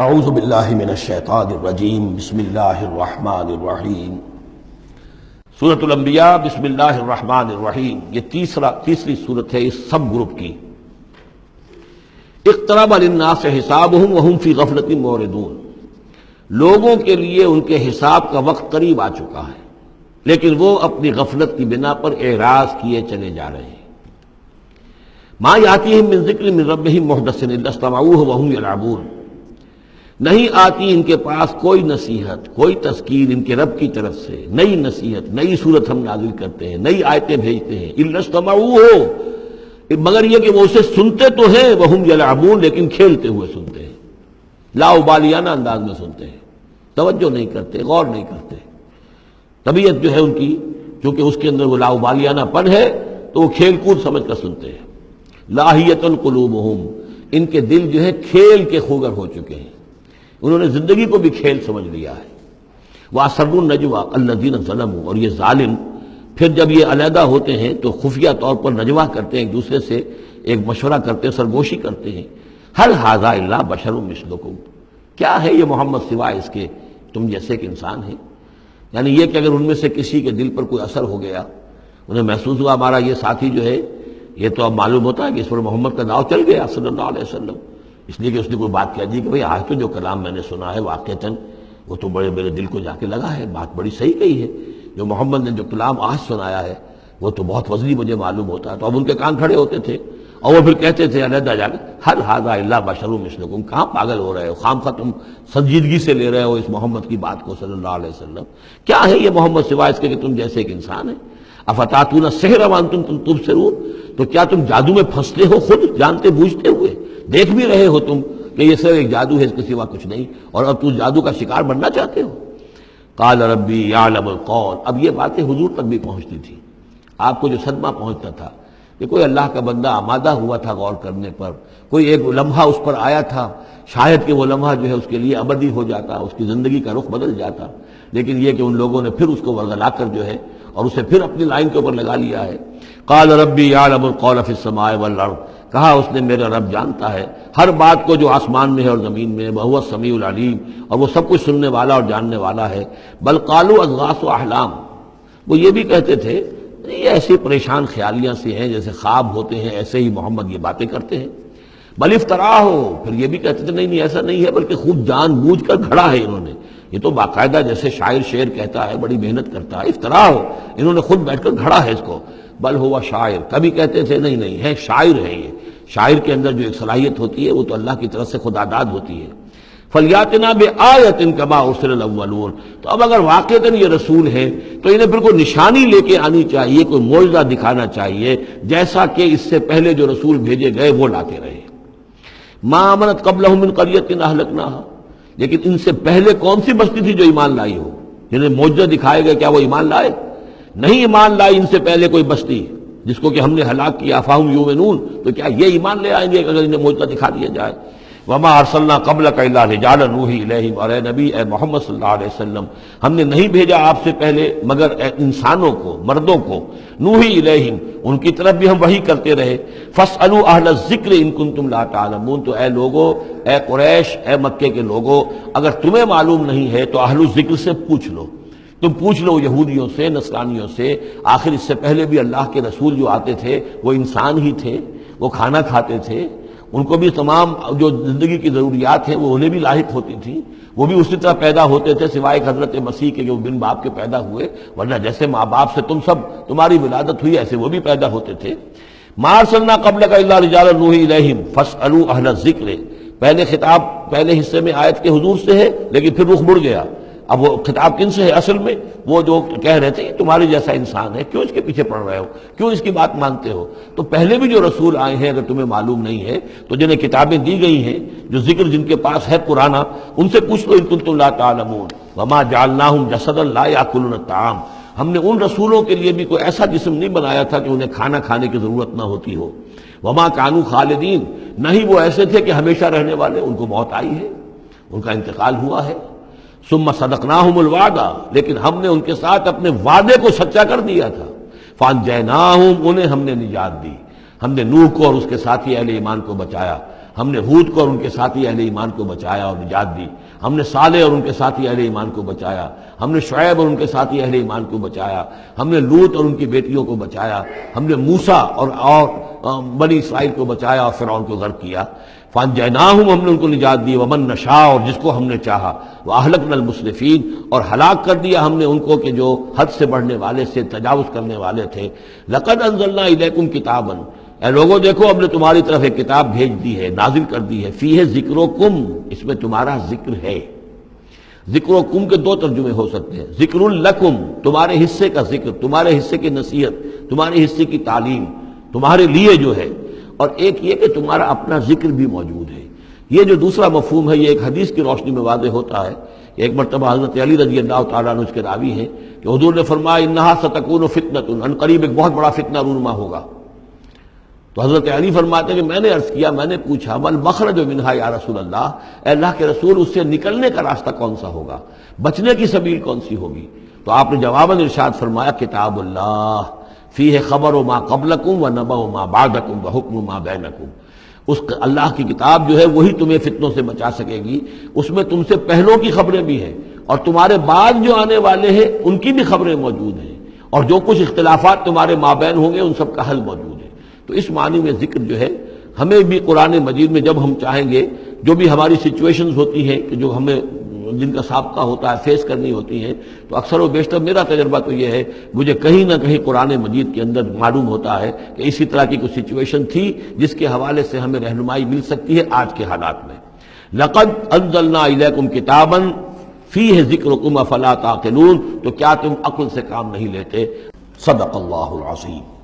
اعوذ باللہ من الشیطان الرجیم بسم اللہ الرحمن الرحیم سورۃ الانبیاء بسم اللہ الرحمن الرحیم۔ یہ تیسری سورت ہے اس سب گروپ کی۔ اقترب للناس حسابهم وهم فی غفلۃ معرضون، لوگوں کے لیے ان کے حساب کا وقت قریب آ چکا ہے لیکن وہ اپنی غفلت کی بنا پر اعراض کیے چلے جا رہے ہیں۔ ما یاتیہم من ذکر من ربہم محدث الا استمعوہ وهم یلعبون، نہیں آتی ان کے پاس کوئی نصیحت، کوئی تذکیر ان کے رب کی طرف سے، نئی نصیحت، نئی صورت ہم نازل کرتے ہیں، نئی آیتیں بھیجتے ہیں، الا استمعوہ، مگر یہ کہ وہ اسے سنتے تو ہیں، وہم یلعبون، لیکن کھیلتے ہوئے سنتے ہیں، لا ابالیانہ انداز میں سنتے ہیں، توجہ نہیں کرتے، غور نہیں کرتے۔ طبیعت جو ہے ان کی، چونکہ اس کے اندر وہ لا ابالیانہ پن ہے تو وہ کھیل کود سمجھ کر سنتے ہیں۔ لاہیۃ قلوبہم، ان کے دل جو ہے کھیل کے خوگر ہو چکے ہیں، انہوں نے زندگی کو بھی کھیل سمجھ لیا ہے۔ وَأَسَرُّوا النَّجْوَىٰ الَّذِينَ ظَلَمُوا، اور یہ ظالم پھر جب یہ علیحدہ ہوتے ہیں تو خفیہ طور پر نجوا کرتے ہیں، ایک دوسرے سے ایک مشورہ کرتے ہیں، سرگوشی کرتے ہیں۔ هَلْ هَٰذَا إِلَّا بَشَرٌ مِثْلُكُمْ، کیا ہے یہ محمد سوائے اس کے تم جیسے ایک انسان ہے؟ یعنی یہ کہ اگر ان میں سے کسی کے دل پر کوئی اثر ہو گیا، انہیں محسوس ہوا ہمارا یہ ساتھی جو ہے، یہ تو اب معلوم ہوتا ہے کہ اس پر محمد کا داؤ چل گیا صلی اللہ علیہ وسلم، اس لیے کہ اس نے کوئی بات کہہ دی کہ بھئی آج تو جو کلام میں نے سنا ہے واقعتاً وہ تو بڑے میرے دل کو جا کے لگا ہے، بات بڑی صحیح کہی ہے، جو محمد نے جو کلام آج سنایا ہے وہ تو بہت وزنی مجھے معلوم ہوتا ہے۔ تو اب ان کے کان کھڑے ہوتے تھے اور وہ پھر کہتے تھے علیحدہ جا کے، هَلْ هَٰذَا إِلَّا بَشَرٌ مِثْلُكُمْ، کہاں پاگل ہو رہے ہو، خامخواہ تم سنجیدگی سے لے رہے ہو اس محمد کی بات کو صلی اللہ علیہ وسلم، کیا ہے یہ محمد سوائے اس کے کہ تم جیسے ایک انسان ہے۔ اَفَتَأْتُونَ السِّحْرَ وَأَنْتُمْ تُبْصِرُونَ، تو کیا تم جادو میں پھنستے ہو خود جانتے بوجھتے ہوئے، دیکھ بھی رہے ہو تم کہ یہ صرف ایک جادو ہے، اس کے سوا کچھ نہیں، اور اب تو جادو کا شکار بننا چاہتے ہو۔ قال ربی یعلم القول، اب یہ باتیں حضور تک بھی پہنچتی تھی، آپ کو جو صدمہ پہنچتا تھا کہ کوئی اللہ کا بندہ آمادہ ہوا تھا غور کرنے پر، کوئی ایک لمحہ اس پر آیا تھا، شاید کہ وہ لمحہ جو ہے اس کے لیے ابدی ہو جاتا، اس کی زندگی کا رخ بدل جاتا، لیکن یہ کہ ان لوگوں نے پھر اس کو ورگلا کر جو ہے اور اسے پھر اپنی لائن کے اوپر لگا لیا ہے۔ قال ربی یعلم القول فی السماء والارض، کہا اس نے میرا رب جانتا ہے ہر بات کو جو آسمان میں ہے اور زمین میں ہے، وہو السمیع العلیم، اور وہ سب کچھ سننے والا اور جاننے والا ہے۔ بل قالوا اضغاث احلام، وہ یہ بھی کہتے تھے یہ ایسی پریشان خیالیاں سے ہیں جیسے خواب ہوتے ہیں، ایسے ہی محمد یہ باتیں کرتے ہیں۔ بل افتراہ ہو، پھر یہ بھی کہتے تھے نہیں ایسا نہیں ہے بلکہ خوب جان بوجھ کر گھڑا ہے انہوں نے، یہ تو باقاعدہ جیسے شاعر شعر کہتا ہے بڑی محنت کرتا ہے، افتراء ہو، انہوں نے خود بیٹھ کر گھڑا ہے اس کو۔ بل ہوا شاعر، کبھی کہتے تھے نہیں ہے شاعر ہے، یہ شاعر کے اندر جو ایک صلاحیت ہوتی ہے وہ تو اللہ کی طرف سے خدا داد ہوتی ہے۔ فلیاتنا بآیۃ کما ارسل الاولون، تو اب اگر واقعتاً یہ رسول ہے تو انہیں پھر کوئی نشانی لے کے آنی چاہیے، کوئی معجزہ دکھانا چاہیے جیسا کہ اس سے پہلے جو رسول بھیجے گئے وہ لاتے رہے۔ ما آمنت قبلہم من قریۃ اہلکناھا، لیکن ان سے پہلے کون سی بستی تھی جو ایمان لائی ہو، جنہیں معجزہ دکھائے گئے، کیا وہ ایمان لائے؟ نہیں ایمان لائی ان سے پہلے کوئی بستی جس کو کہ ہم نے ہلاک کیا، فاہم یؤمنون، تو کیا یہ ایمان لے آئیں گے اگر انہیں معجزہ دکھا دیا جائے؟ وما ارسلنا قبلک الا رجالا نوحی الیہم، اور اے نبی، اے محمد صلی اللہ علیہ وسلم، ہم نے نہیں بھیجا آپ سے پہلے مگر انسانوں کو، مردوں کو، نوحی الیہم، ان کی طرف بھی ہم وحی کرتے رہے۔ فاسألوا اہل الذکر ان کنتم لا تعلمون، تو اے لوگو، اے قریش، اے مکے کے لوگو، اگر تمہیں معلوم نہیں ہے تو اہل الذکر سے پوچھ لو، تم پوچھ لو یہودیوں سے، نصرانیوں سے، آخر اس سے پہلے بھی اللہ کے رسول جو آتے تھے وہ انسان ہی تھے، وہ کھانا کھاتے تھے، ان کو بھی تمام جو زندگی کی ضروریات ہیں وہ انہیں بھی لاحق ہوتی تھیں، وہ بھی اسی طرح پیدا ہوتے تھے سوائے حضرت مسیح کے جو بن باپ کے پیدا ہوئے، ورنہ جیسے ماں باپ سے تم سب تمہاری ولادت ہوئی ایسے وہ بھی پیدا ہوتے تھے۔ ما ارسلنا قبلک الا رجالا نوحی الیہم فاسألوا اہل الذکر، پہلے خطاب پہلے حصے میں آیت کے حضور سے ہے لیکن پھر رخ مڑ گیا، اب وہ خطاب کن سے ہے؟ اصل میں وہ جو کہہ رہے تھے تمہارے جیسا انسان ہے، کیوں اس کے پیچھے پڑ رہے ہو، کیوں اس کی بات مانتے ہو؟ تو پہلے بھی جو رسول آئے ہیں اگر تمہیں معلوم نہیں ہے تو جنہیں کتابیں دی گئی ہیں، جو ذکر جن کے پاس ہے پرانا، ان سے پوچھ لو ان کنتم لا تعلمون۔ وما جعلناہم جسدا لا یاکلون الطعام، ہم نے ان رسولوں کے لیے بھی کوئی ایسا جسم نہیں بنایا تھا کہ انہیں کھانا کھانے کی ضرورت نہ ہوتی ہو۔ وما کانوا خالدین، نہیں وہ ایسے تھے کہ ہمیشہ رہنے والے، ان کو موت آئی ہے، ان کا انتقال ہوا ہے۔ ثم صدقناہم الوعدہ، لیکن ہم نے ان کے ساتھ اپنے وعدے کو سچا کر دیا تھا۔ فانجیناہم، انہیں ہم نے نجات دی، ہم نے نوح کو اور اس کے ساتھی اہل ایمان کو بچایا۔ ہم نے ہود کو اور ان کے ساتھی اہل ایمان کو بچایا اور نجات دی، ہم نے صالح اور ان کے ساتھی اہل ایمان کو بچایا، ہم نے شعیب اور ان کے ساتھی اہل ایمان کو بچایا، ہم نے لوط اور ان کی بیٹیوں کو بچایا، ہم نے موسیٰ اور بنی اسرائیل کو بچایا اور فرعون کو غرق کیا۔ فانجیناہم، ہم نے ان کو نجات دی، ومن نشاء، اور جس کو ہم نے چاہا، واہلکنا المسرفین، اور ہلاک کر دیا ہم نے ان کو کہ جو حد سے بڑھنے والے سے تجاوز کرنے والے تھے۔ لقد انزلنا الیکم کتابا، اے لوگوں دیکھو ہم نے تمہاری طرف ایک کتاب بھیج دی ہے، نازل کر دی ہے، فیہ ذکرکم، اس میں تمہارا ذکر ہے۔ ذکر و کم کے دو ترجمے ہو سکتے ہیں، ذکر لکم، تمہارے حصے کا ذکر، تمہارے حصے کی نصیحت، تمہارے حصے کی تعلیم، تمہارے لیے جو ہے، اور ایک یہ کہ تمہارا اپنا ذکر بھی موجود ہے۔ یہ جو دوسرا مفہوم ہے یہ ایک حدیث کی روشنی میں واضح ہوتا ہے۔ ایک مرتبہ حضرت علی رضی اللہ تعالیٰ عنہ اس کے راوی ہیں کہ حضور نے فرمایا انہا ستکون فتنۃ، ان قریب ایک بہت بڑا فتنہ رونما ہوگا۔ تو حضرت علی فرماتے ہیں کہ میں نے عرض کیا، میں نے پوچھا مل مخرج منہا یا رسول اللہ، اے اللہ کے رسول اس سے نکلنے کا راستہ کون سا ہوگا، بچنے کی سبیل کون سی ہوگی؟ تو آپ نے جواباً ارشاد فرمایا کتاب اللہ فیہ خبر ما قبلکم و نبأ ما بعدکم و حکم ما بینکم، اس اللہ کی کتاب جو ہے وہی تمہیں فتنوں سے بچا سکے گی، اس میں تم سے پہلوں کی خبریں بھی ہیں اور تمہارے بعد جو آنے والے ہیں ان کی بھی خبریں موجود ہیں، اور جو کچھ اختلافات تمہارے مابین ہوں گے ان سب کا حل موجود ہے۔ تو اس معنی میں ذکر جو ہے ہمیں بھی قرآن مجید میں جب ہم چاہیں گے، جو بھی ہماری سچویشنز ہوتی ہیں کہ جو ہمیں جن کا سابقہ ہوتا ہے فیس کرنی ہوتی ہیں، تو اکثر و بیشتر میرا تجربہ تو یہ ہے مجھے کہیں نہ کہیں قرآن مجید کے اندر معلوم ہوتا ہے کہ اسی طرح کی کوئی سچویشن تھی جس کے حوالے سے ہمیں رہنمائی مل سکتی ہے آج کے حالات میں۔ لقد انزلنا الیکم کتابا فیہ ذکرکم افلا تعقلون، تو کیا تم عقل سے کام نہیں لیتے؟ صدق اللہ العظیم۔